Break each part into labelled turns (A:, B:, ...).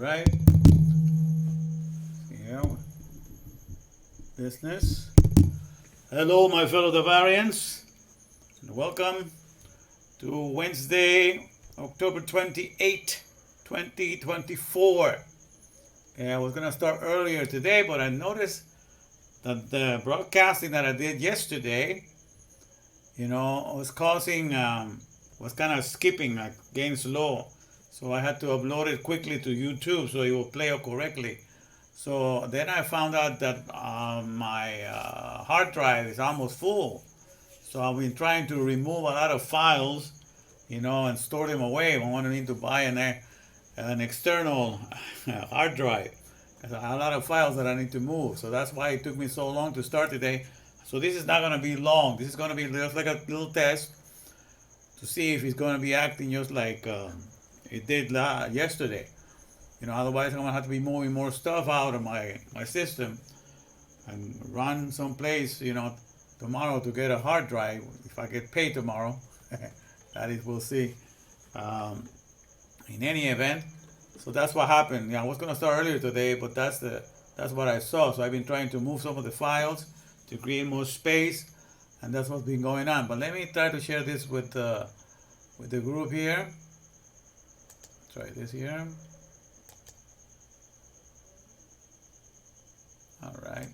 A: right. Yeah. Business. Hello, my fellow Bavarians, and welcome to Wednesday, October 28, 2024. I was going to start earlier today, but I noticed that the broadcasting that I did yesterday, was causing, was kind of skipping, like getting slow. So I had to upload it quickly to YouTube so it will play out correctly. So then I found out that my hard drive is almost full. So I've been trying to remove a lot of files, and store them away. I want to need to buy an external hard drive. There's a lot of files that I need to move. So that's why it took me so long to start today. So this is not going to be long. This is going to be just like a little test to see if it's going to be acting just like it did yesterday. Otherwise I'm going to have to be moving more stuff out of my system and run someplace, tomorrow to get a hard drive if I get paid tomorrow. That is, we'll see. Um, in any event, so that's what happened. Yeah, I was gonna start earlier today, but that's what I saw. So I've been trying to move some of the files to create more space, and that's what's been going on. But let me try to share this with the group here. Try this here. All right.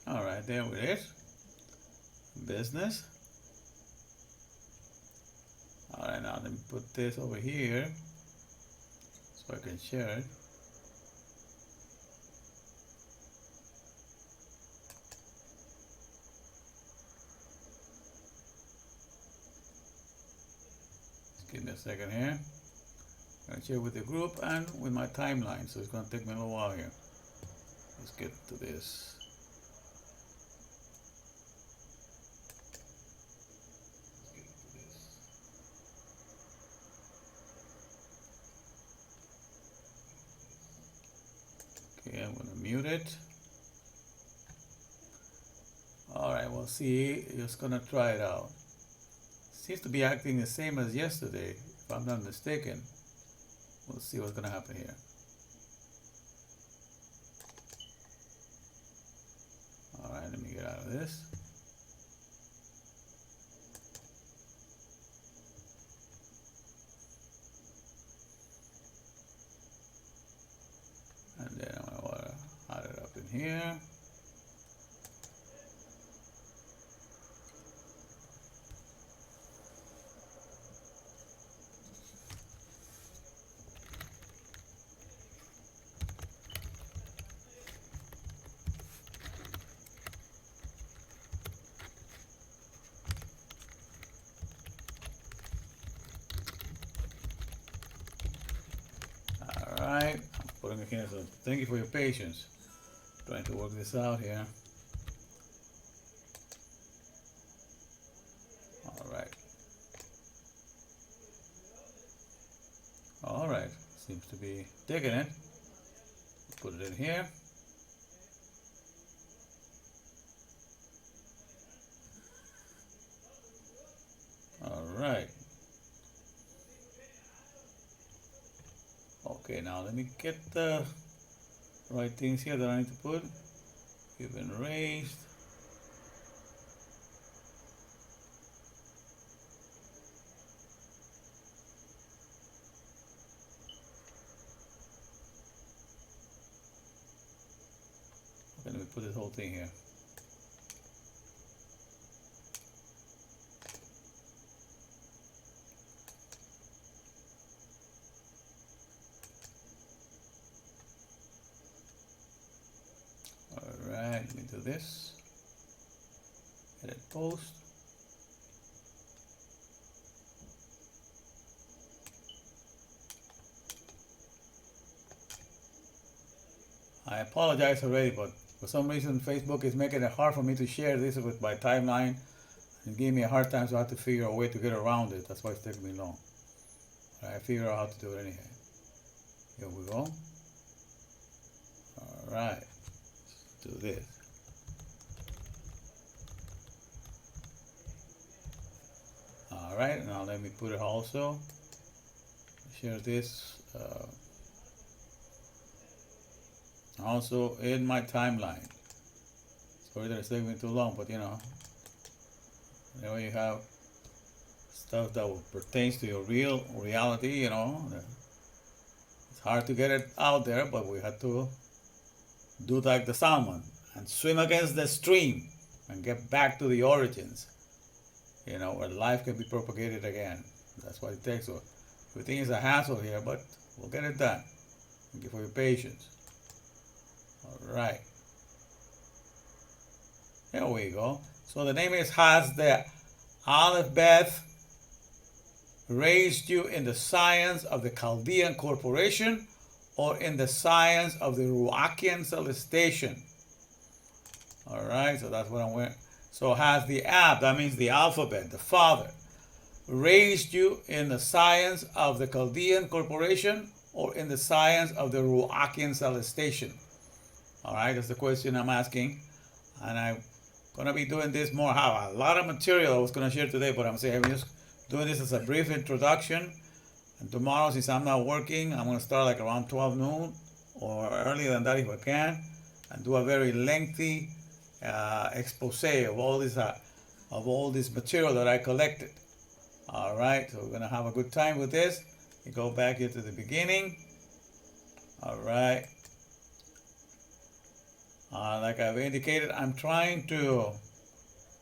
A: All right, there it is. Business. All right, now let me put this over here so I can share it. Just give me a second here. I'm going to share with the group and with my timeline, so it's going to take me a little while here. Let's get to this. Okay, I'm going to mute it. Alright, we'll see. Just going to try it out. Seems to be acting the same as yesterday, if I'm not mistaken. We'll see what's going to happen here. Alright, let me get out of this. And then I'm going to add it up in here. Alright, I'm putting it here, so thank you for your patience. Trying to work this out here. Alright. Alright, seems to be digging it. Put it in here. Alright. Okay, now let me get the right things here that I need to put. Given raised. Okay, let me put this whole thing here. Alright, let me do this. Edit post. I apologize already, but for some reason Facebook is making it hard for me to share this with my timeline and gave me a hard time, so I have to figure a way to get around it. That's why it's taking me long. I figure out how to do it anyhow. Here we go. Alright, let's do this. Alright, now let me put it also share this also in my timeline. Sorry that it's taking too long, but you have stuff that pertains to your real reality. It's hard to get it out there, but we had to do like the salmon and swim against the stream and get back to the origins, where life can be propagated again. That's what it takes. So everything is a hassle here, but we'll get it done. Thank you for your patience. All right. There we go. So the name is, has the Aleph Beth raised you in the science of the Chaldean corporation or in the science of the Ruachian Celestation? All right, so that's what I'm wearing. So has the Ab, that means the alphabet, the Father, raised you in the science of the Chaldean corporation or in the science of the Ruachian Celestation? All right, that's the question I'm asking. And I'm going to be doing this more. I have a lot of material I was going to share today, but I'm saying I'm just doing this as a brief introduction. And tomorrow, since I'm not working, I'm going to start like around 12 noon or earlier than that if I can, and do a very lengthy expose of all this material that I collected. All right, so we're going to have a good time with this. You go back here to the beginning. All right. Like I've indicated, I'm trying to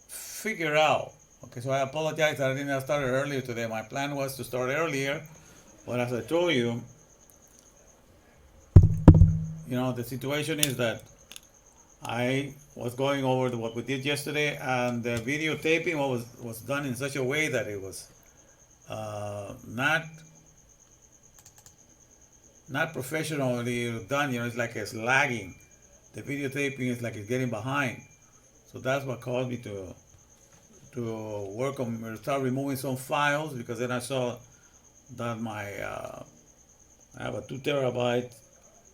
A: figure out. Okay, so I apologize that I didn't start earlier today. My plan was to start earlier, but as I told you, the situation is that I was going over what we did yesterday, and the videotaping was done in such a way that it was not professionally done. It's like it's lagging. The videotaping is like it's getting behind. So that's what caused me to work on, start removing some files, because then I saw that I have a 2 terabyte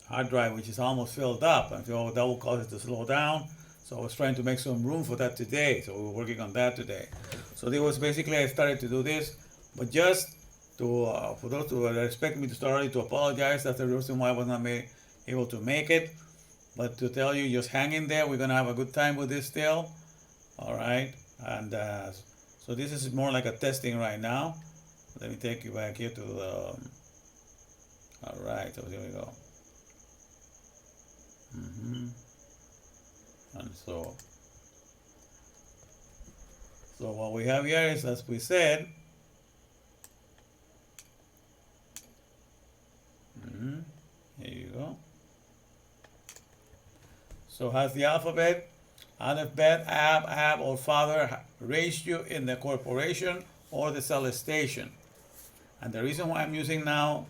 A: hard drive which is almost filled up, and so that will cause it to slow down. So I was trying to make some room for that today. So we were working on that today. So it was basically, I started to do this, but just to for those who expect me to start early, to apologize. That's the reason why I was not able to make it. But to tell you, just hang in there. We're gonna have a good time with this still. All right. And so this is more like a testing right now. Let me take you back here to the. All right. So here we go. And so what we have here is, as we said. Here you go. So has the alphabet, Aleph, Bet, Ab, or Father raised you in the corporation or the celestation? And the reason why I'm using now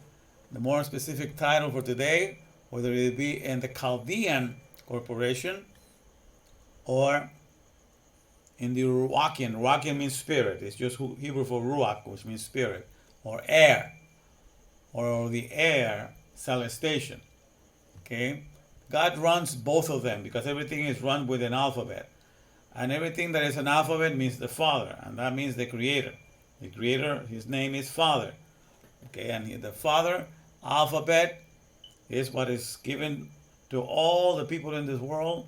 A: the more specific title for today, whether it be in the Chaldean corporation or in the Ruachian. Ruachian means spirit. It's just Hebrew for Ruach, which means spirit, or air, or the air celestation. Okay? God runs both of them because everything is run with an alphabet. And everything that is an alphabet means the Father, and that means the Creator. The Creator, his name is Father. Okay, and the Father alphabet is what is given to all the people in this world.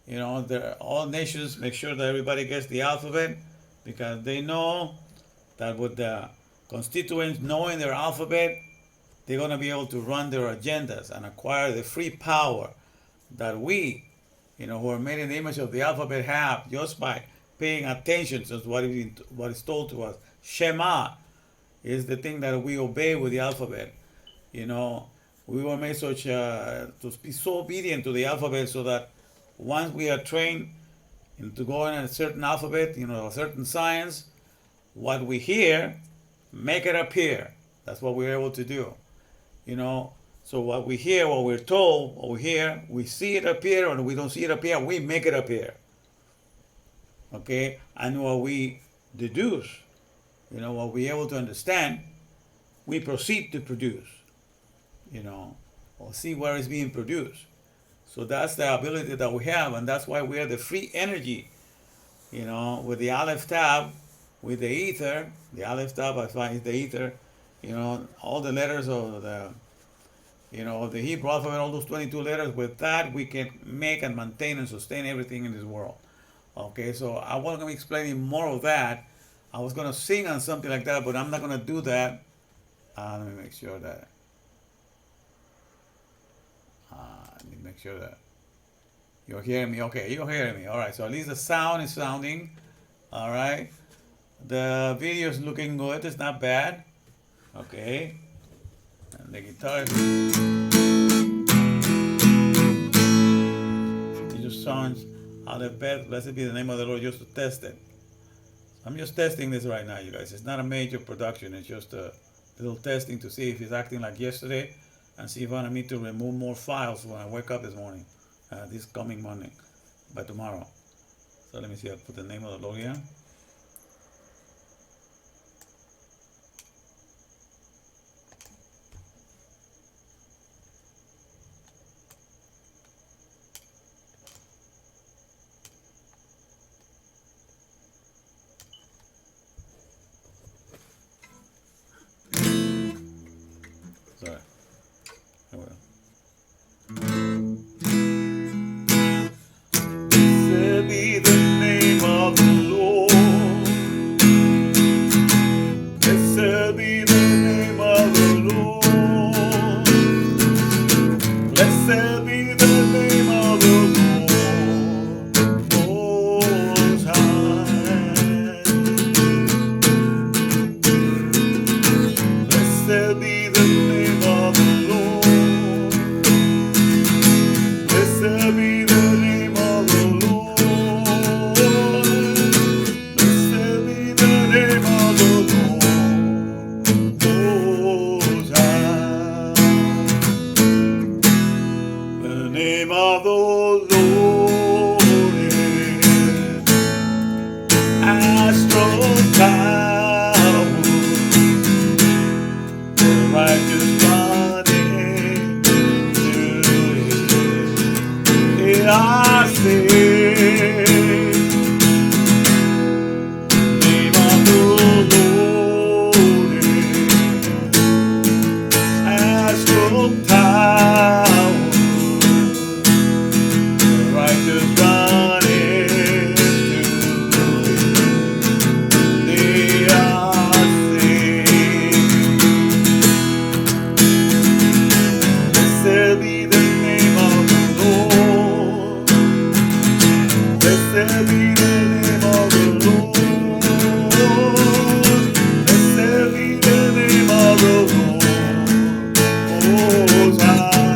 A: All nations make sure that everybody gets the alphabet, because they know that with the constituents knowing their alphabet, they're going to be able to run their agendas and acquire the free power that we, who are made in the image of the alphabet, have just by paying attention to what is told to us. Shema is the thing that we obey with the alphabet. We were made to be so obedient to the alphabet, so that once we are trained into going in a certain alphabet, a certain science, what we hear, make it appear. That's what we're able to do. So what we hear, what we're told, what we hear, we see it appear, or we don't see it appear, we make it appear. Okay? And what we deduce, what we're able to understand, we proceed to produce, or see where it's being produced. So that's the ability that we have, and that's why we are the free energy, with the Aleph Tab, with the ether. The Aleph Tab, I find, is the ether. all the letters of the Hebrew alphabet, all those 22 letters. With that, we can make and maintain and sustain everything in this world. Okay, so I wasn't going to be explaining more of that. I was going to sing on something like that, but I'm not going to do that. Let me make sure that. You're hearing me. Okay, you're hearing me. All right, so at least the sound is sounding. All right. The video is looking good. It's not bad. Okay. And the guitar it just sounds how the best. Blessed be the name of the Lord, just to test it. I'm just testing this right now, you guys. It's not a major production. It's just a little testing to see if it's acting like yesterday and see if I need to remove more files when I wake up this morning, this coming morning, by tomorrow. So let me see. I'll put the name of the Lord here. Sorry. I will. Blessed be the name of the Lord. Blessed be the name of the Lord. Blessed be the name of the Lord Most High. Blessed be the name of the Lord. Blessed be the name of the Lord. Blessed be the name of the Lord Most High. The name of the Lord is a strong tower. The righteous run into it. They are saved. The name of the Lord is a strong tower. The righteous run into it. They are saved. Blessed be the name of the Lord. Blessed be the name of the Lord. Blessed be the name of the Lord Most High.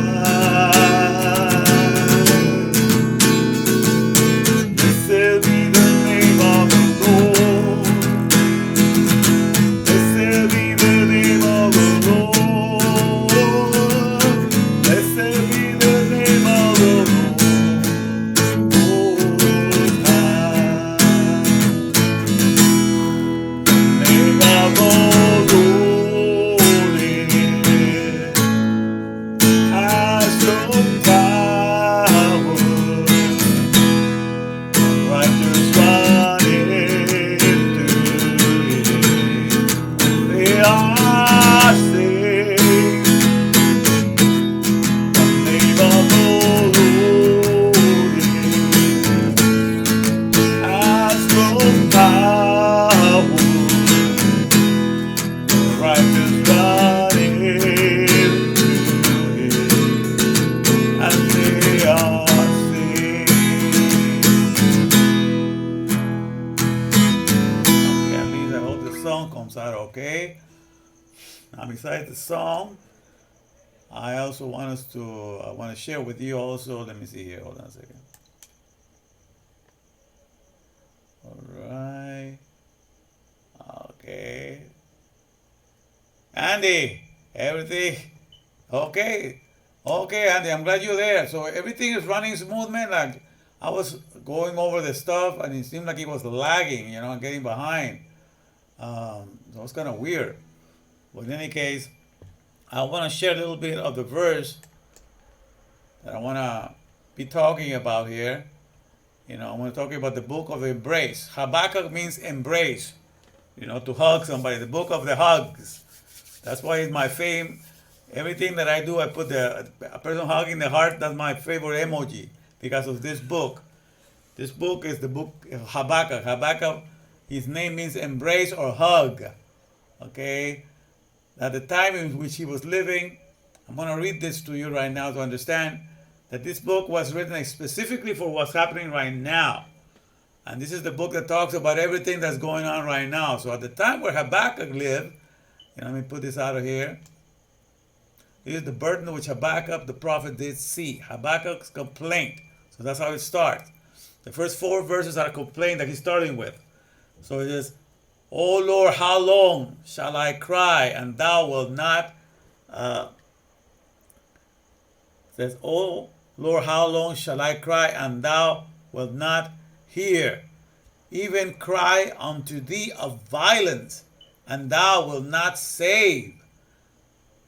A: Blessed be the name of the Lord. Blessed be the name of the Lord. Blessed be the name of the Lord Most High. Name of the Lord is a strong tower. Righteous run into it. They are saved. The name of the Lord is a strong tower. Righteous run into it, and they are saved. Okay, at least I hope the song comes out okay. Now, besides the song, I also want to share with you also. Let me see here. Hold on a second. All right. Okay. Andy, everything okay? Okay, Andy, I'm glad you're there. So everything is running smooth, man. Like I was going over the stuff, and it seemed like it was lagging, and getting behind. So it's kind of weird. But in any case, I want to share a little bit of the verse that I want to be talking about here. I want to talk about the book of embrace. Habakkuk means embrace. To hug somebody. The book of the hugs. That's why it's my fame. Everything that I do, I put a person hugging the heart. That's my favorite emoji because of this book. This book is the book of Habakkuk. Habakkuk, his name means embrace or hug. Okay? At the time in which he was living, I'm going to read this to you right now to understand that this book was written specifically for what's happening right now. And this is the book that talks about everything that's going on right now. So at the time where Habakkuk lived, let me put this out of here. Here's the burden which Habakkuk the prophet did see. Habakkuk's complaint. So that's how it starts. The first 4 verses are a complaint that he's starting with. So it is, O Lord, how long shall I cry and thou wilt not? It says, O Lord, how long shall I cry and thou wilt not hear? Even cry unto thee of violence and thou wilt not save.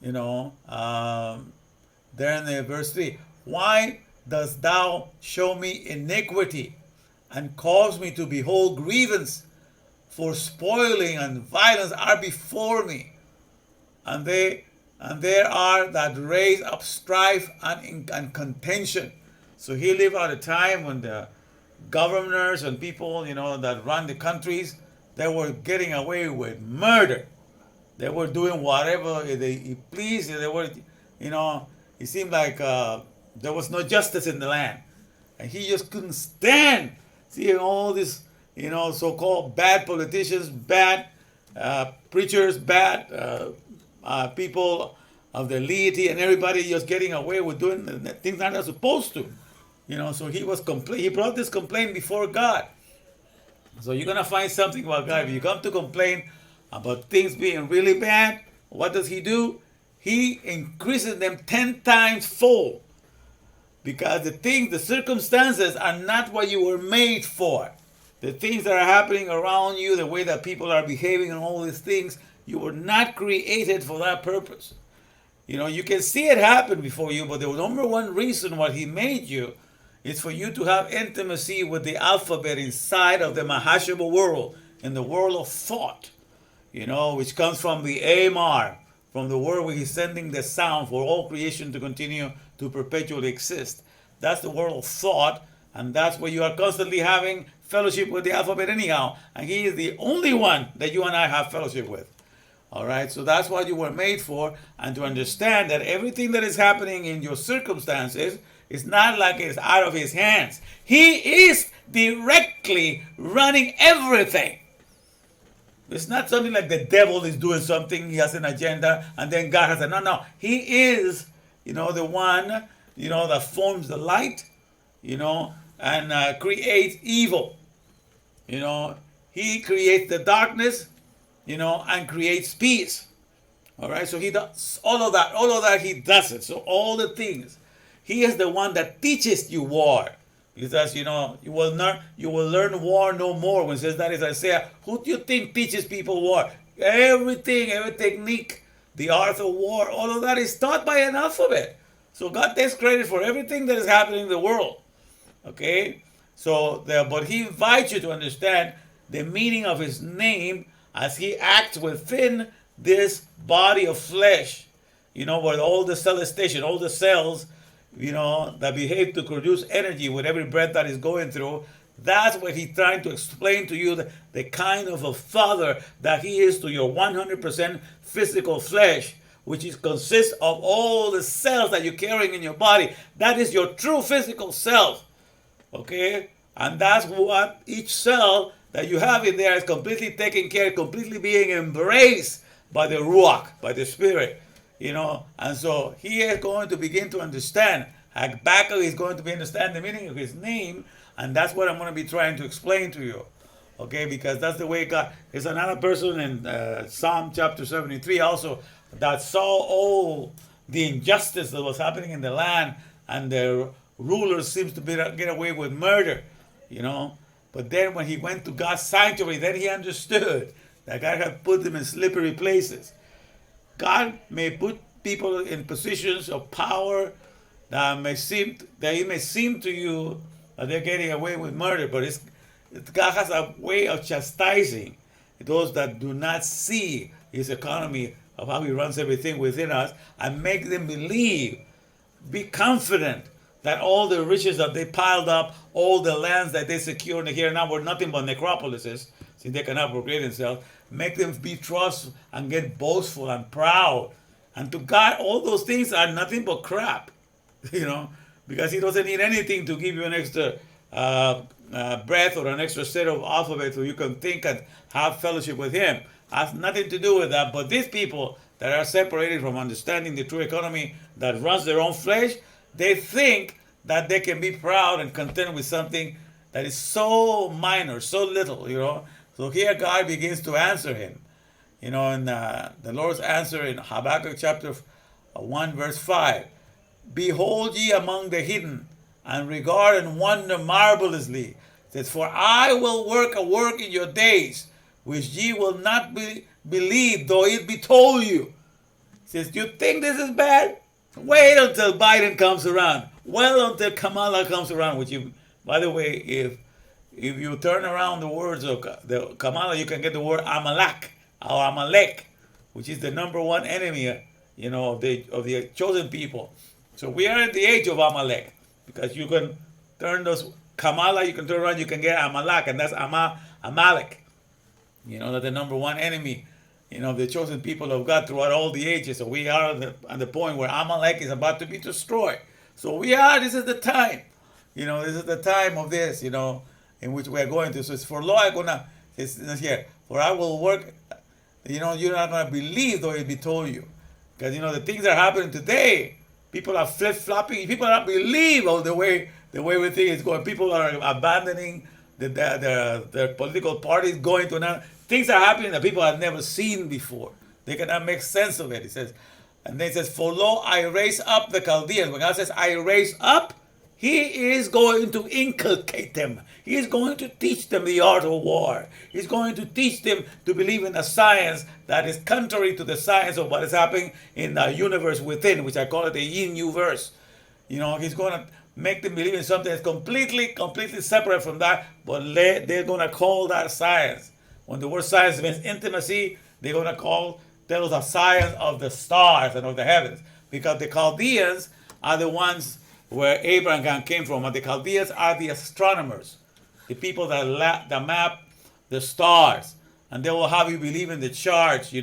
A: There in the verse 3, why dost thou show me iniquity and cause me to behold grievance? For spoiling and violence are before me, and there are that raise up strife and contention. So he lived at a time when the governors and people, that run the countries, they were getting away with murder. They were doing whatever they pleased. They were, it seemed like there was no justice in the land. And he just couldn't stand seeing all this, so-called bad politicians, bad preachers, bad people of the laity, and everybody just getting away with doing things they're not supposed to. So he brought this complaint before God. So you're going to find something about God. If you come to complain about things being really bad, what does he do? He increases them 10 times fold. Because the circumstances are not what you were made for. The things that are happening around you, the way that people are behaving and all these things, you were not created for that purpose. You can see it happen before you, but the number one reason why he made you is for you to have intimacy with the alphabet inside of the Mahashaba world, in the world of thought, which comes from the Amar, from the word where he's sending the sound for all creation to continue to perpetually exist. That's the world of thought, and that's where you are constantly having fellowship with the alphabet anyhow. And he is the only one that you and I have fellowship with. All right, so that's what you were made for, and to understand that everything that is happening in your circumstances is not like it's out of his hands. He is directly running everything. It's not something like the devil is doing something, he has an agenda, and then God has a, no. He is, the one, that forms the light, and creates evil. He creates the darkness, and creates peace. All right, so he does all of that he does it. So all the things. He is the one that teaches you war. Because, you will learn war no more. When it says that is Isaiah, who do you think teaches people war? Everything, every technique, the art of war, all of that is taught by an alphabet. So God takes credit for everything that is happening in the world. Okay? But he invites you to understand the meaning of his name as he acts within this body of flesh. Where all the celestation, all the cells, that behave to produce energy with every breath that is going through. That's what he's trying to explain to you, the kind of a father that he is to your 100% physical flesh, which consists of all the cells that you're carrying in your body. That is your true physical self. Okay? And that's what each cell that you have in there is completely taken care of, completely being embraced by the Ruach, by the Spirit. And so he is going to begin to understand. Habakkuk is going to understand the meaning of his name, and that's what I'm going to be trying to explain to you. Okay, because that's the way God. There's another person in Psalm chapter 73 also that saw all the injustice that was happening in the land, and the rulers seems to get away with murder, But then when he went to God's sanctuary, then he understood that God had put them in slippery places. God may put people in positions of power that it may seem to you that they're getting away with murder, but God has a way of chastising those that do not see his economy of how he runs everything within us, and make them believe, be confident that all the riches that they piled up, all the lands that they secured here and now were nothing but necropolises, since they cannot procreate themselves, make them be trust and get boastful and proud. And to God, all those things are nothing but crap, because he doesn't need anything to give you an extra breath or an extra set of alphabet so you can think and have fellowship with him. Has nothing to do with that. But these people that are separated from understanding the true economy that runs their own flesh, they think that they can be proud and content with something that is so minor, so little, So here God begins to answer him. And the Lord's answer in Habakkuk chapter 1 verse 5. Behold ye among the hidden, and regard and wonder marvelously. It says, for I will work a work in your days, which ye will not believe, though it be told you. It says, you think this is bad? Wait until Biden comes around. Well, until Kamala comes around, which by the way, if you turn around the words of the Kamala, you can get the word Amalek, or Amalek, which is the number one enemy, of the chosen people. So we are in the age of Amalek, because you can turn those Kamala, you can turn around, you can get Amalek, and that's Amalek. That's the number one enemy, the chosen people of God throughout all the ages. So we are at the point where Amalek is about to be destroyed. So this is the time. This is the time of this, in which we are going to. So it's for lo, it's here. For I will work, you're not going to believe though it be told you. Because, the things that are happening today, people are flip-flopping. People don't believe the way we think it's going. People are abandoning their political parties, going to another. Things are happening that people have never seen before. They cannot make sense of it. It says, and then it says, for lo, I raise up the Chaldeans. When God says, I raise up, he is going to inculcate them. He is going to teach them the art of war. He's going to teach them to believe in a science that is contrary to the science of what is happening in the universe within, which I call it the yin-yu-verse. He's going to make them believe in something that's completely separate from that, but they're going to call that science. When the word science means intimacy, they're going to tell us a science of the stars and of the heavens. Because the Chaldeans are the ones where Abraham came from. And the Chaldeans are the astronomers, the people that map the stars. And they will have you believe in the charts,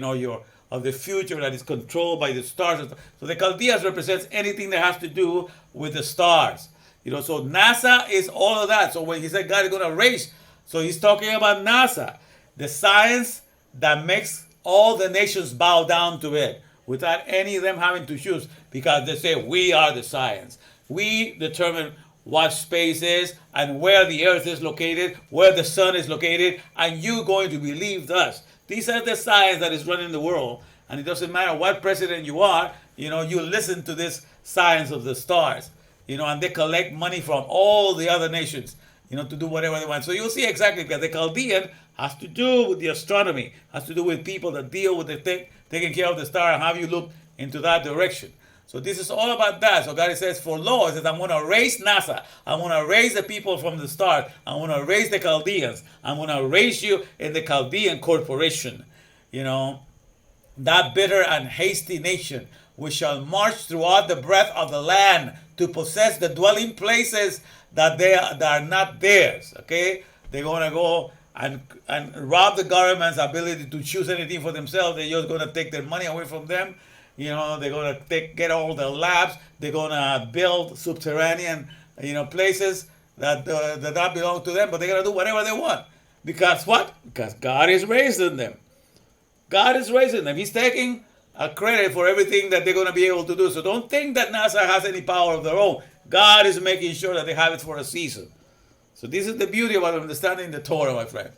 A: of the future that is controlled by the stars. So the Chaldeans represents anything that has to do with the stars. So NASA is all of that. So when he said God is going to raise, so he's talking about NASA, the science that makes all the nations bow down to it without any of them having to choose, because they say we are the science. We determine what space is and where the earth is located, where the sun is located, and you're going to believe us. These are the science that is running the world, and it doesn't matter what president you are, you listen to this science of the stars, and they collect money from all the other nations, to do whatever they want. So you'll see exactly, because the Chaldean has to do with the astronomy, has to do with people that deal with taking care of the star and have you look into that direction. So this is all about that. So God says, for lo, he says, I'm going to raise NASA. I'm going to raise the people from the start. I'm going to raise the Chaldeans. I'm going to raise you in the Chaldean corporation. That bitter and hasty nation, which shall march throughout the breadth of the land to possess the dwelling places that are not theirs. Okay? They're going to go and rob the government's ability to choose anything for themselves. They're just going to take their money away from them. They're going to get all the labs. They're going to build subterranean, places that don't belong to them. But they're going to do whatever they want. Because what? Because God is raising them. God is raising them. He's taking a credit for everything that they're going to be able to do. So don't think that NASA has any power of their own. God is making sure that they have it for a season. So this is the beauty about understanding the Torah, my friend.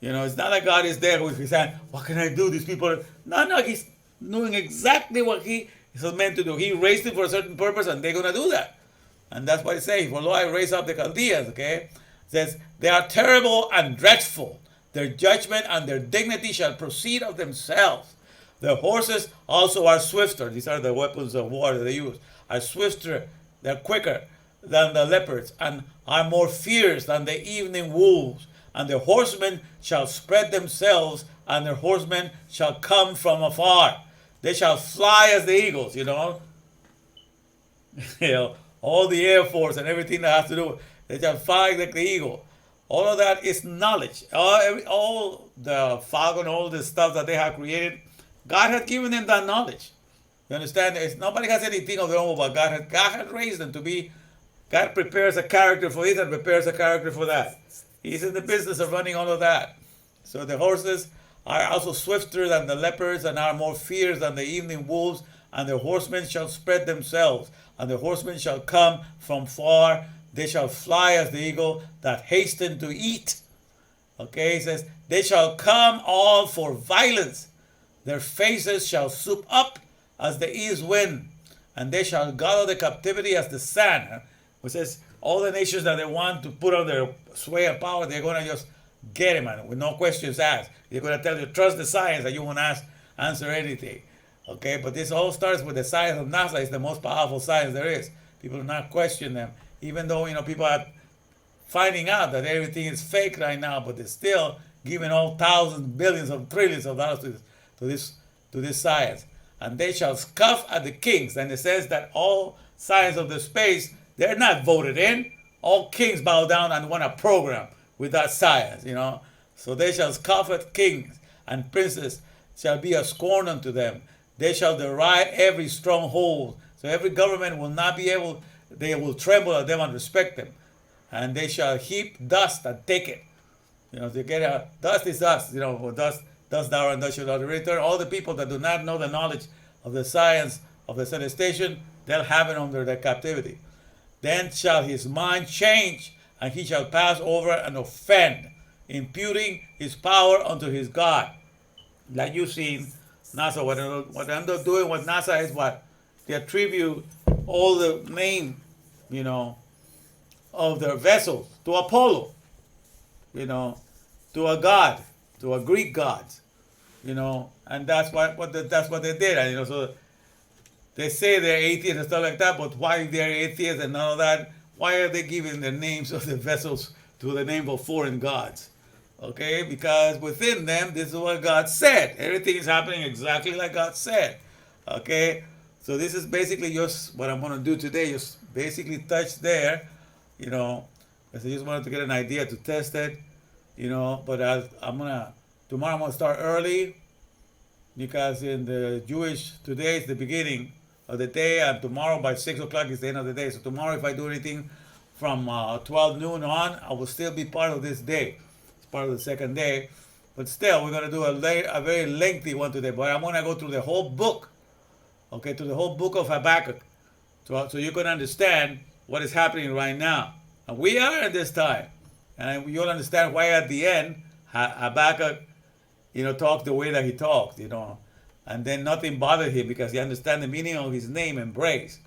A: It's not like God is there with his hand. What can I do? These people. No. He's doing exactly what he is meant to do. He raised them for a certain purpose, and they're going to do that. And that's what it's saying. For lo, I raise up the Chaldeans. Okay, it says they are terrible and dreadful. Their judgment and their dignity shall proceed of themselves. Their horses also are swifter. These are the weapons of war that they use. Are swifter. They're quicker than the leopards, and are more fierce than the evening wolves. And their horsemen shall spread themselves, and their horsemen shall come from afar. They shall fly as the eagles, you know, all the Air Force and everything that has to do, they shall fly like the eagle. All of that is knowledge. All the falcon, all the stuff that they have created, God has given them that knowledge. You understand? Nobody has anything of their own, but God has raised them to be. God prepares a character for this and prepares a character for that. He's in the business of running all of that. So the horses are also swifter than the leopards and are more fierce than the evening wolves, and the horsemen shall spread themselves, and the horsemen shall come from far. They shall fly as the eagle that hasten to eat. Okay, he says, they shall come all for violence. Their faces shall swoop up as the east wind, and they shall gather the captivity as the sand. Which says, all the nations that they want to put on their sway and power, they're going to just get him, and with no questions asked. They're going to tell you, trust the science, and you won't answer anything. Okay, but this all starts with the science of NASA. It's the most powerful science there is. People do not question them, even though people are finding out that everything is fake right now, but they're still giving all thousands, billions, of trillions of dollars to this science. And they shall scoff at the kings. And it says that all science of the space, they're not voted in. All kings bow down and want a program with that science, So they shall scoff at kings, and princes shall be a scorn unto them. They shall deride every stronghold. So every government will not be able, they will tremble at them and respect them. And they shall heap dust and take it. They get dust is dust, dust thou and dust shalt thou return. All the people that do not know the knowledge of the science of the celestation, they'll have it under their captivity. Then shall his mind change, and he shall pass over and offend, imputing his power unto his God. Like you've seen, NASA, what they're doing with NASA is what? They attribute all the name, of their vessels to Apollo, to a god, to a Greek god, and that's what they did. And, so they say they're atheists and stuff like that, but why they're atheists and none of that? Why are they giving the names of the vessels to the name of foreign gods? Okay, because within them, this is what God said. Everything is happening exactly like God said. Okay, so this is basically just what I'm going to do today. Just basically touch there, because I just wanted to get an idea to test it, But tomorrow I'm gonna start early, because in the Jewish, today is the beginning of the day, and tomorrow by 6 o'clock is the end of the day. So tomorrow, if I do anything from 12 noon on, I will still be part of this day. It's part of the second day, but still, we're gonna do a very lengthy one today. But I'm gonna go through the whole book, okay, to the whole book of Habakkuk, so you can understand what is happening right now. And we are at this time, and you'll understand why at the end Habakkuk, talked the way that he talked, and then nothing bothered him because he understands the meaning of his name, Embrace.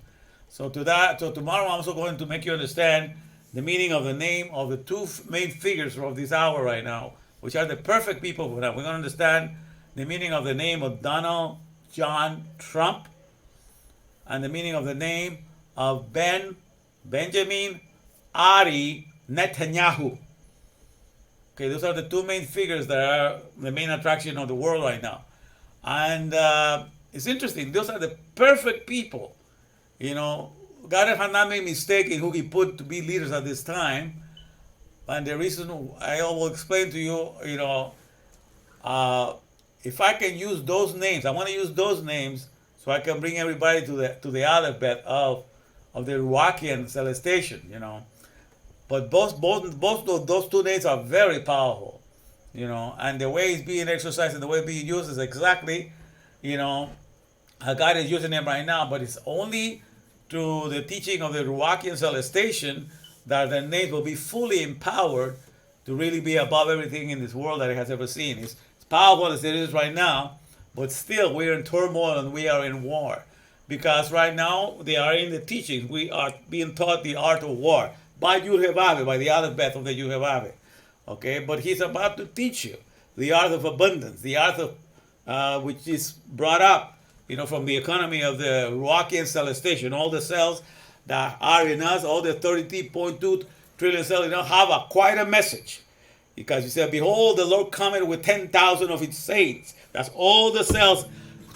A: So tomorrow I'm also going to make you understand the meaning of the name of the two main figures of this hour right now, which are the perfect people for that. We're going to understand the meaning of the name of Donald John Trump, and the meaning of the name of Benjamin Ari Netanyahu. Okay, those are the two main figures that are the main attraction of the world right now. And it's interesting. Those are the perfect people. God has not made a mistake in who he put to be leaders at this time. And the reason I will explain to you, if I can use those names, I want to use those names so I can bring everybody to the alphabet of the Ruachian Celestation, But both of those two names are very powerful, and the way it's being exercised and the way it's being used is exactly, how God is using them right now, but it's only through the teaching of the Ruachian Celestation that the names will be fully empowered to really be above everything in this world that it has ever seen. It's powerful as it is right now, but still we're in turmoil and we are in war. Because right now they are in the teachings. We are being taught the art of war by Yud-Heh-Vav, by the alphabet of the Yud-Heh-Vav. Okay, but he's about to teach you the art of abundance, the art of which is brought up, from the economy of the Ruachian Celestation. All the cells that are in us, all the 33.2 trillion cells, have quite a message. Because he said, behold, the Lord cometh with 10,000 of his saints. That's all the cells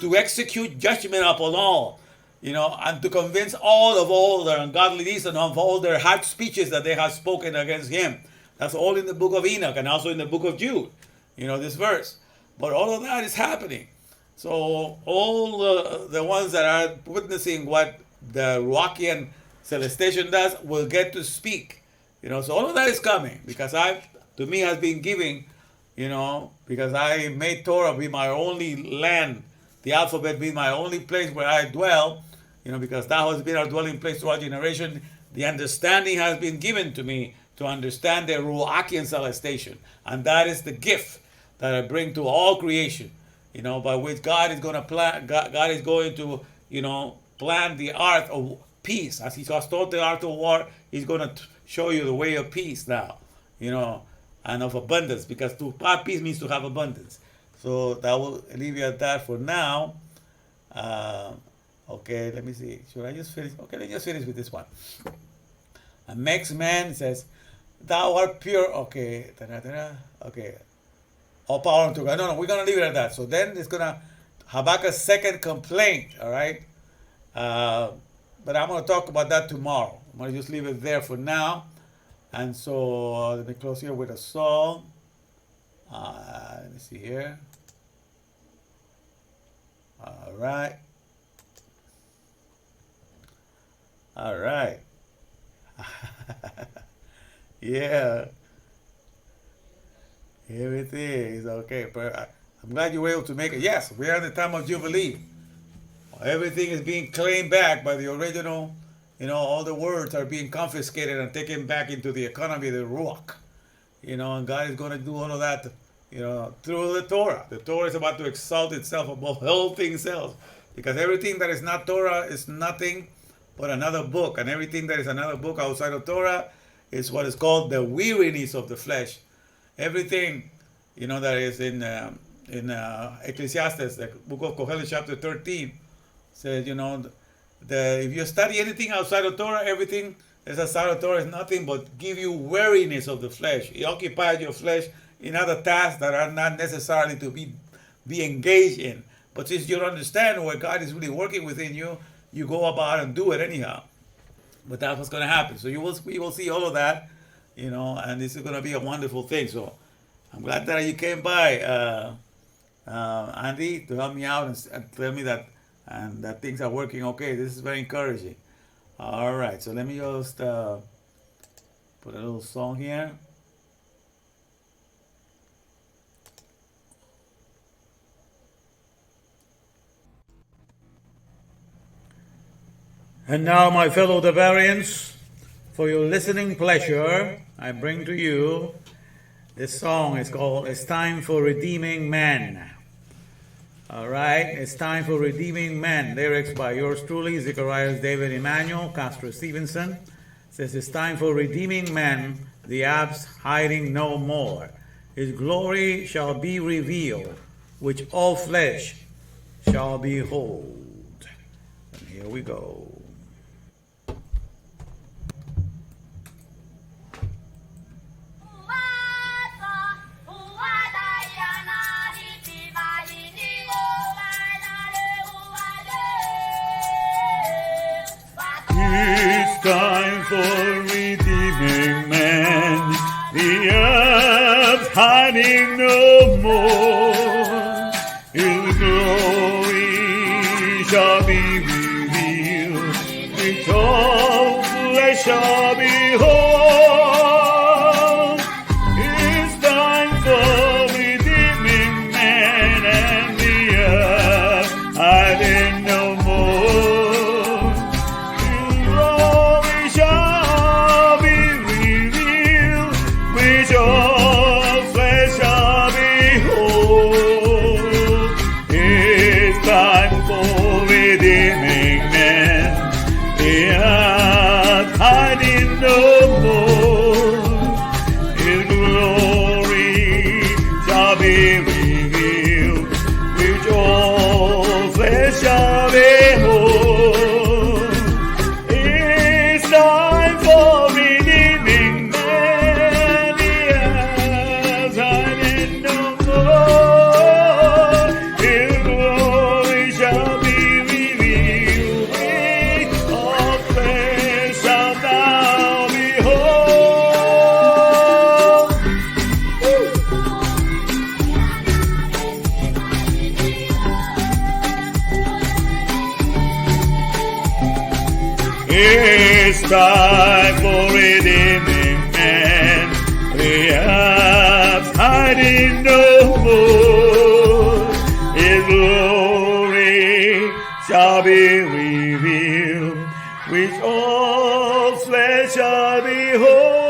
A: to execute judgment upon all, and to convince all their ungodly deeds and of all their hard speeches that they have spoken against him. That's all in the book of Enoch and also in the book of Jude, this verse. But all of that is happening. So all the ones that are witnessing what the Ruachian Celestation does will get to speak. So all of that is coming because to me has been giving, because I made Torah be my only land, the alphabet be my only place where I dwell, because that has been our dwelling place throughout generation. The understanding has been given to me to understand the Ruachian Celestation. And that is the gift that I bring to all creation, by which God is going to plan, God is going to, plan the art of peace. As he has taught the art of war, he's going to show you the way of peace now, and of abundance, because to have peace means to have abundance. So that will leave you at that for now. Okay, let me see. Should I just finish? Okay, let's just finish with this one. A next man says, "Thou art pure." Okay, okay. All power unto God. No, we're gonna leave it at that. So then it's gonna Habakkuk's second complaint. All right, but I'm gonna talk about that tomorrow. I'm gonna just leave it there for now. And so let me close here with a song. Let me see here. All right. All right. Yeah. Here it is. Okay. I'm glad you were able to make it. Yes, we are in the time of Jubilee. Everything is being claimed back by the original. All the words are being confiscated and taken back into the economy of the Ruach. And God is going to do all of that, through the Torah. The Torah is about to exalt itself above all things else. Because everything that is not Torah is nothing but another book. And everything that is another book outside of Torah is what is called the weariness of the flesh. Everything, that is in Ecclesiastes, the book of Kohelet, chapter 13, says, if you study anything outside of Torah, everything that's outside of Torah is nothing but give you weariness of the flesh. It occupies your flesh in other tasks that are not necessarily to be engaged in. But since you don't understand where God is really working within you, you go about and do it anyhow. But that's what's going to happen. So we will see all of that, and this is going to be a wonderful thing. So I'm glad that you came by, Andy, to help me out and tell me that things are working okay. This is very encouraging. All right, so let me just put a little song here. And now, my fellow Bavarians, for your listening pleasure, I bring to you this song. It's called "It's Time for Redeeming Men." All right, it's time for redeeming men. Lyrics by yours truly, Zacharias David Emmanuel, Castro Stevenson. Says it's time for redeeming men, the abs hiding no more. His glory shall be revealed, which all flesh shall behold. And here we go. It's time for redeeming men, the earth hiding no more. His glory shall be revealed, It's time for redeeming man. Perhaps hiding no more. His glory shall be revealed, which all flesh shall behold.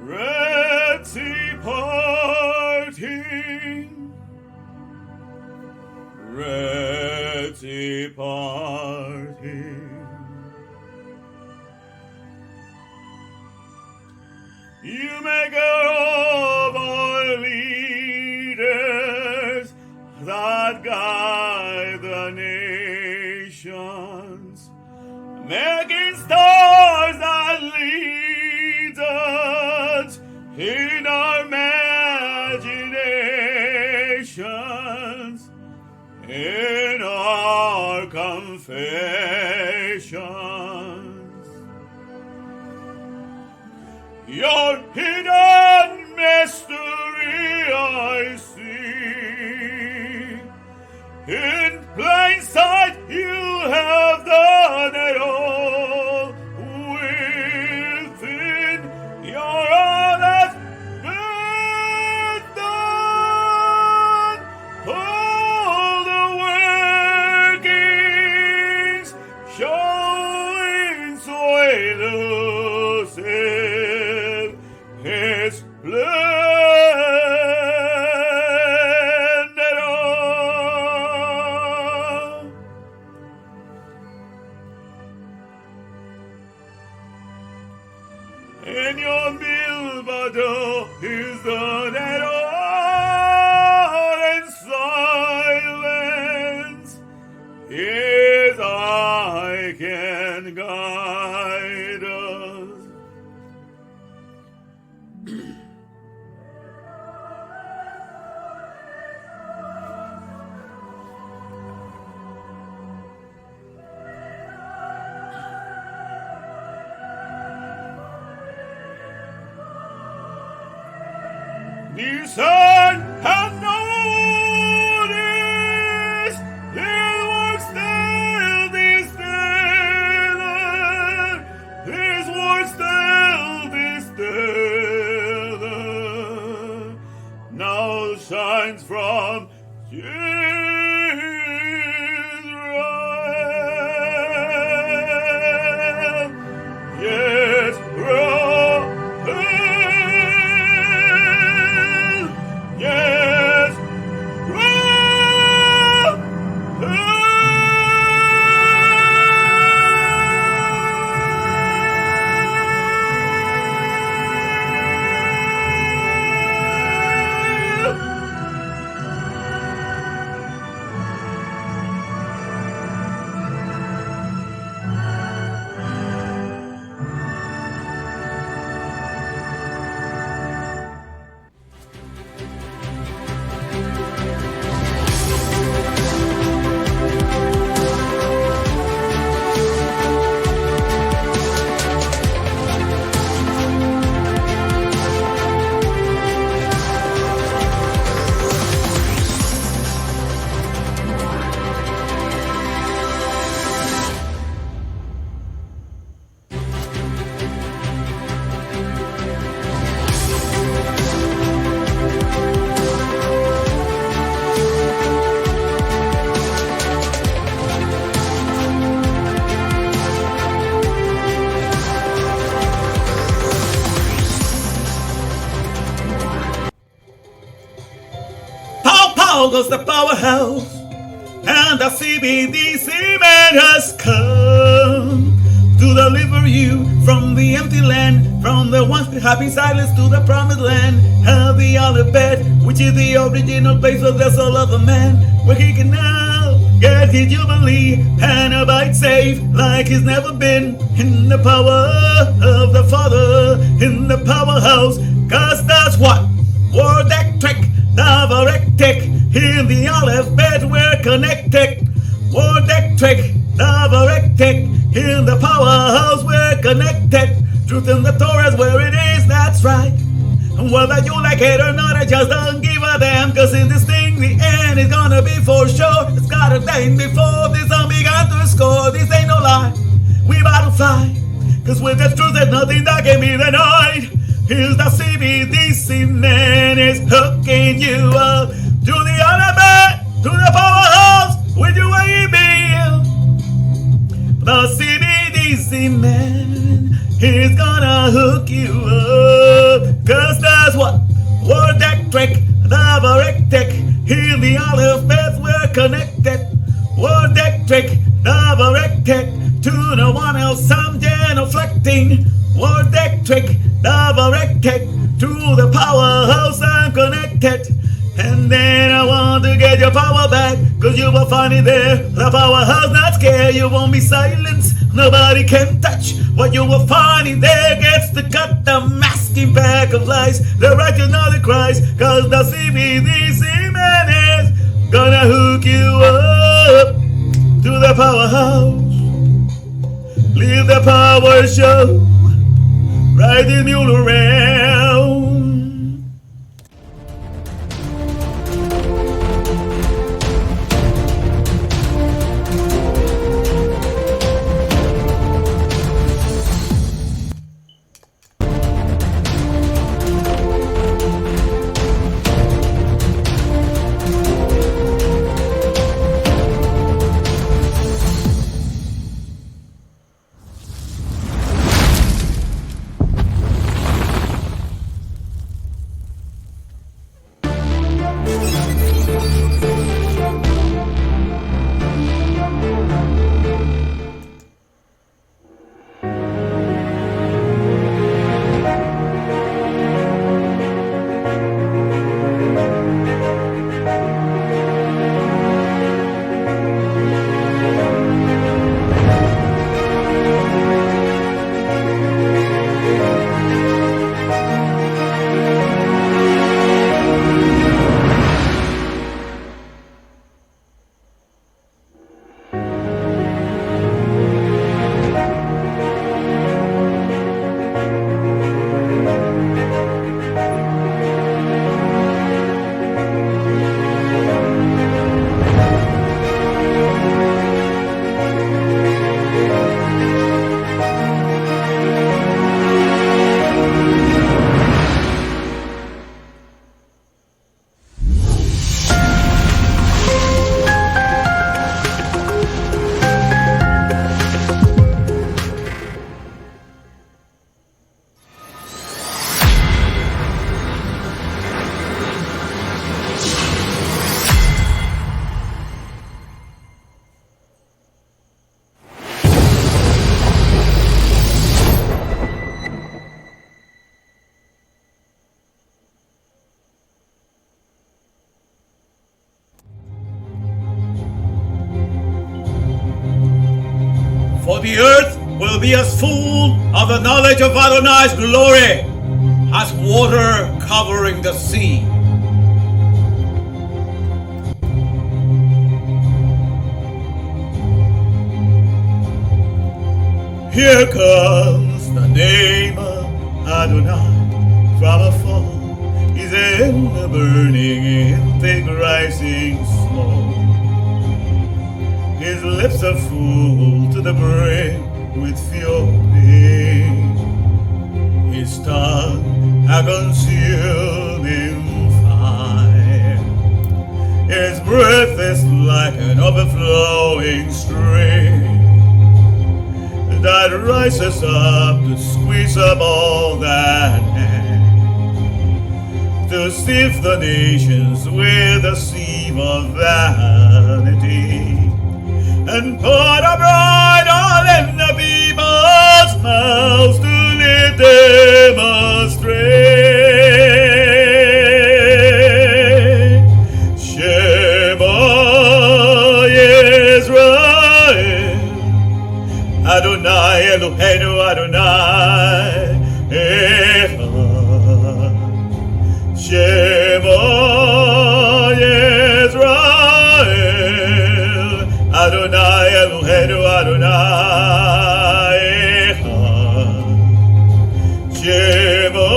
A: Red Sea parting, Red Sea parting. You make of our leaders that guide the nations, making stars that lead us in our imaginations, in our confessions. Your hidden mystery I see. In plain sight you have done it all. Within your honest wisdom, all the workings showing so elusive, His splendid all. In your milvado is done at all, in silence His eye can guide us. Discern and notice His works still distiller, His works still distiller, now shines from Israel. Yes, yes, Pow goes the powerhouse, and the CBDC man has come to deliver you from the empty land, from the once happy silence to the promised land. Have the olive bed, which is the original place of the soul of a man, where he can now get his jubilee and abide safe like he's never been, in the power of the Father, in the powerhouse, cause that's what Word Electric, Navarectic, in the olive bed we're connected. Word Electric, Navarectic, in the powerhouse we're connected. Truth in the Torah is where it is, that's right. Whether you like it or not, I just don't give a damn. Cause in this thing, the end is gonna be for sure. It's gotta die before this zombie got to score. This ain't no lie, we about to fly. Cause with the truth, there's nothing that can be denied. Here's the CBDC man is hooking you up to the other bed, to the powerhouse with your email. The CBDC man is gonna hook you up. Cause that's what word deck trick, the correct tech. Hear the olive beds, we're connected. Word deck trick, the correct tech. To no one else, I'm genuflecting. Word deck trick, the correct tech. To the powerhouse, I'm connected. And then I want to get your power back, cause you will find it there. The powerhouse not scared, you won't be silenced. Nobody can touch what you will find in there. Gets to cut the masking back of lies. The righteous know the cries, cause the CBDC man is gonna hook you up to the powerhouse. Leave the power show right in your realm. For the earth will be as full of the knowledge of Adonai's glory as water covering the sea. Here comes the name of Adonai from afar. He's in the burning, in thick rising smoke. His lips are full to the brim with fury. His tongue a consuming fire. His breath is like an overflowing stream that rises up to squeeze up all that air, to sift the nations with a sieve of vanity, and pour a bride all in the people's mouths to lead them astray. Shema Yisrael, Adonai Eloheinu Adonai Echad. Shema Yisrael, Adonai Eloheinu Adonai Echad. Shema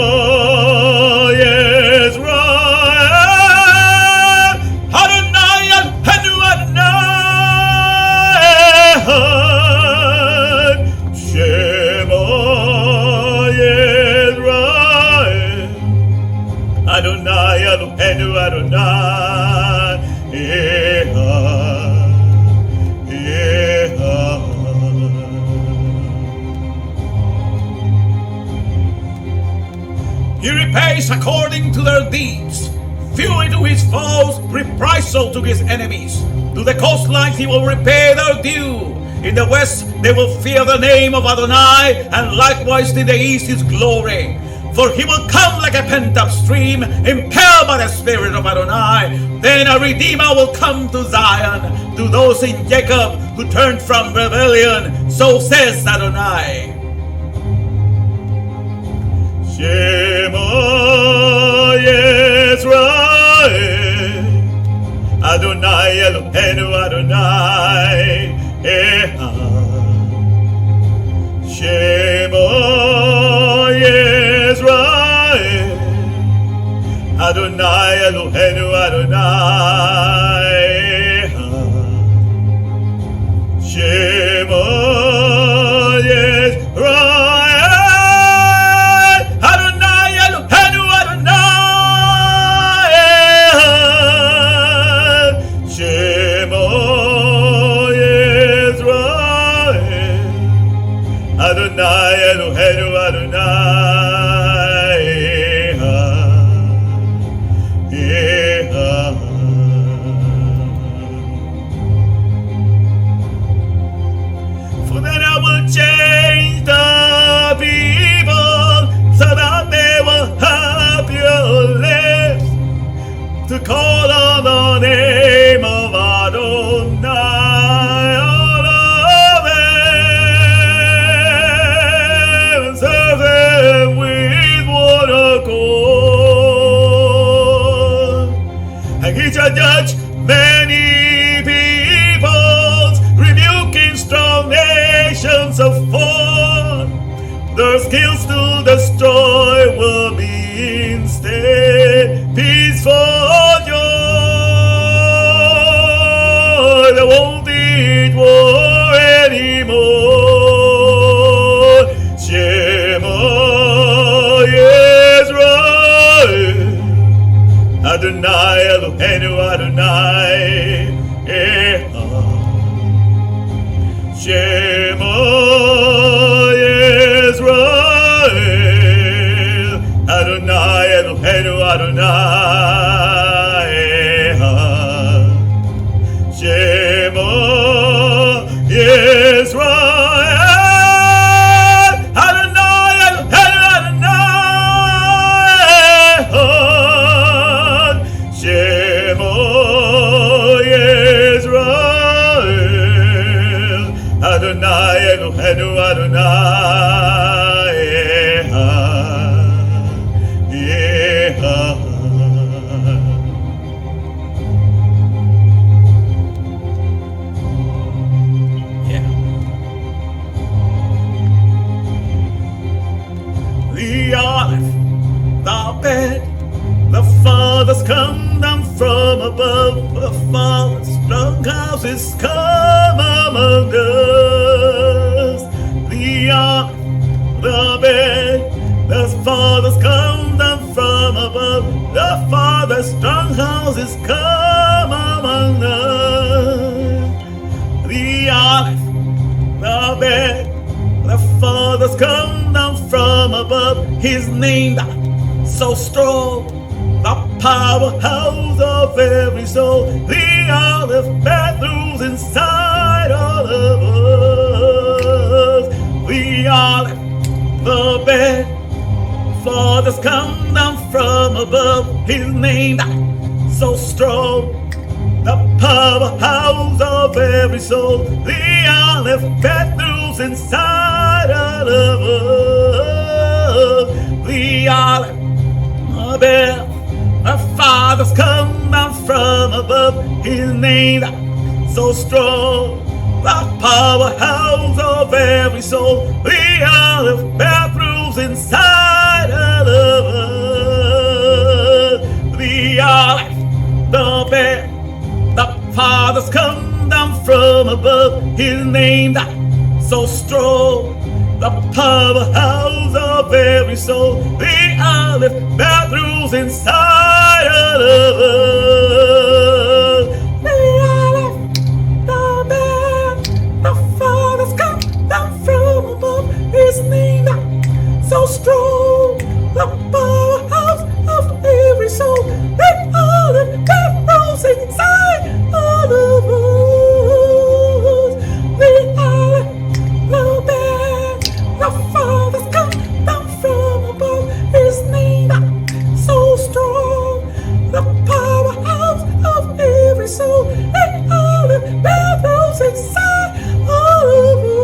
A: Adonai. He repays according to their deeds. Fury to his foes, reprisal to his enemies. To the coastlines he will repay their due. In the west they will fear the name of Adonai, and likewise in the east his glory. For he will come like a pent-up stream, impelled by the Spirit of Adonai. Then a Redeemer will come to Zion, to those in Jacob who turned from rebellion. So says Adonai. Shema Yisrael, Adonai Eloheinu Adonai Echad. Shema Yisrael, Adonai Eloheinu Adonai Echad. Shema Yisrael, Adonai Eloheinu Adonai Echad. Shema Yisrael, Adonai Eloheinu Adonai Echad. For then I will change the people so that they will have your lips to call on the name of Adonai. All of them and serve them with one accord. And he shall judge many peoples, rebuking strong nations of four. Their skills to destroy will be instead peace for joy. They won't need war anymore. Shema Yisrael, Adonai Eloheinu Adonai Echad. Shema Yisrael, Adonai Eloheinu Adonai Echad. Shema Yisrael, Adonai Eloheinu Adonai Echad. Shema Yisrael, Adonai Eloheinu Adonai Echad. Yeah. The olive, the bed, the fathers come down from above. The Father's strong houses come among us. The olive, the bed, the fathers come down from above. The Father's strong houses come among us. The olive, the bed, the fathers come down from above. His name that so strong, the powerhouse of every soul. The olive bedrooms inside all of us. The olive, the bed, fathers come down from above. His name that so strong, the powerhouse of every soul. The olive bedrooms inside all of us. The olive, the bed, the fathers come down from above. His name that so strong, the powerhouse of every soul. The olive bedrooms inside all of us. The olive, the bed, the fathers come down from above. His name that so strong, the powerhouse of every soul. The olive bedrooms inside of So strong, the powerhouse of every soul, that olive that rose inside all of us. The olive, the bed, the Father's come down from above. His name, so strong, the powerhouse of every soul, that olive that rose inside all of us.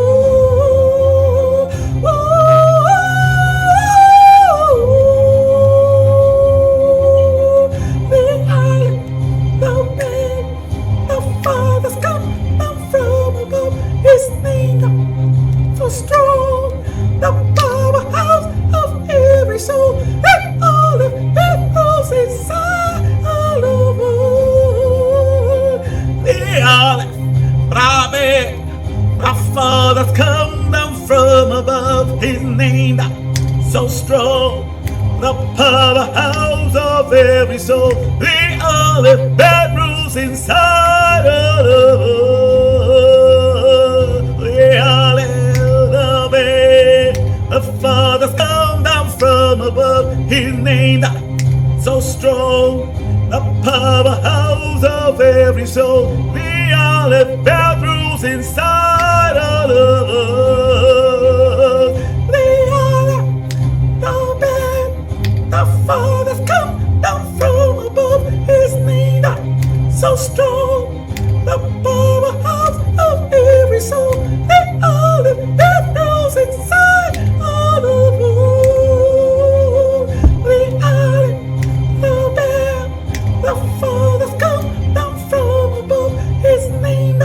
A: So strong, the powerhouse of every soul, and olive that rose inside all of us. The olive, Rabbi, our Father's come down from above. His name, so strong, the powerhouse of every soul. The olive that rose inside all of us. The olive, the Father's come down from above. His name, so strong, the powerhouse of every soul. The olive that rules inside all of us. The olive, the bed, the Father's come down from above. His name, so strong, the powerhouse of every soul. The olive that rules inside all of us. The olive, the bed, the Father's come down from above. His name,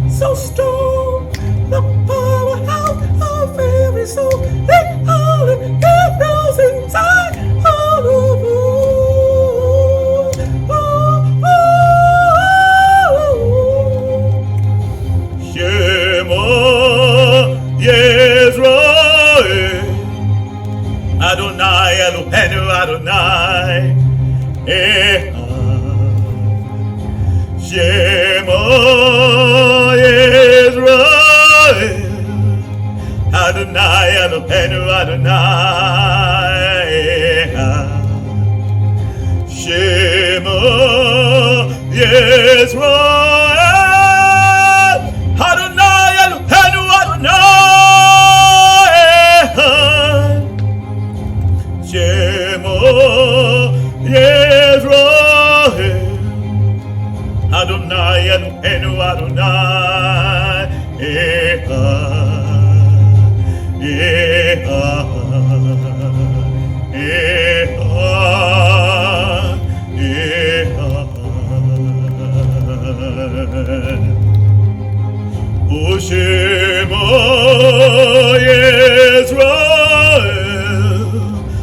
A: so strong, the powerhouse of every soul. The olive that rules inside all of us. Adonai, Eloheinu, Adonai, Echad. Shema Yisrael, Adonai, Eloheinu, Adonai, Echad. Shema Yisrael, Adonai, Eloheinu, Adonai. Shema Yisrael, Adonai Eloheinu, Adonai, Echad, Echad, Echad, Echad. O Shema Yisrael,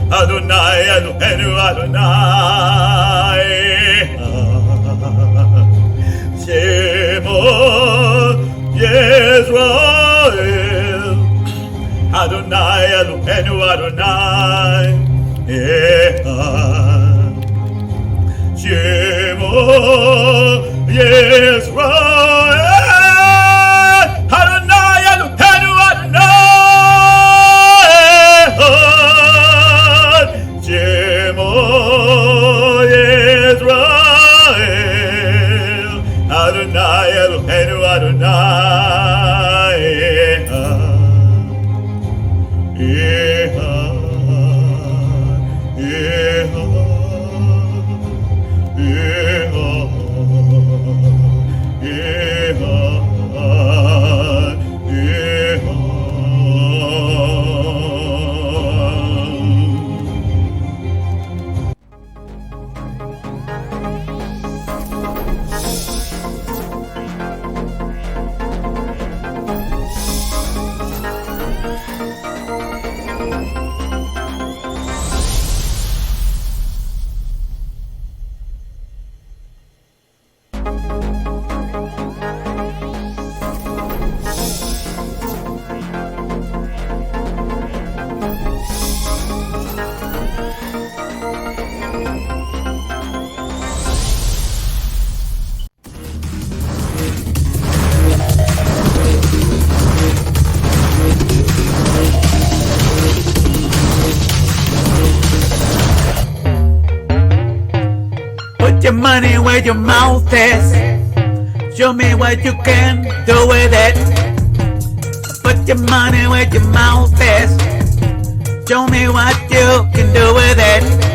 A: Adonai Eloheinu, Adonai, Shema Yisrael, Adonai Eloheinu, Adonai, Shema Yisrael, Adonai Eloheinu, Adonai. Shema Yisrael, Adonai Eloheinu, Adonai, Echad, Echad, Echad, money where your mouth is. Show me what you can do with it. Put your money where your mouth is. Show me what you can do with it.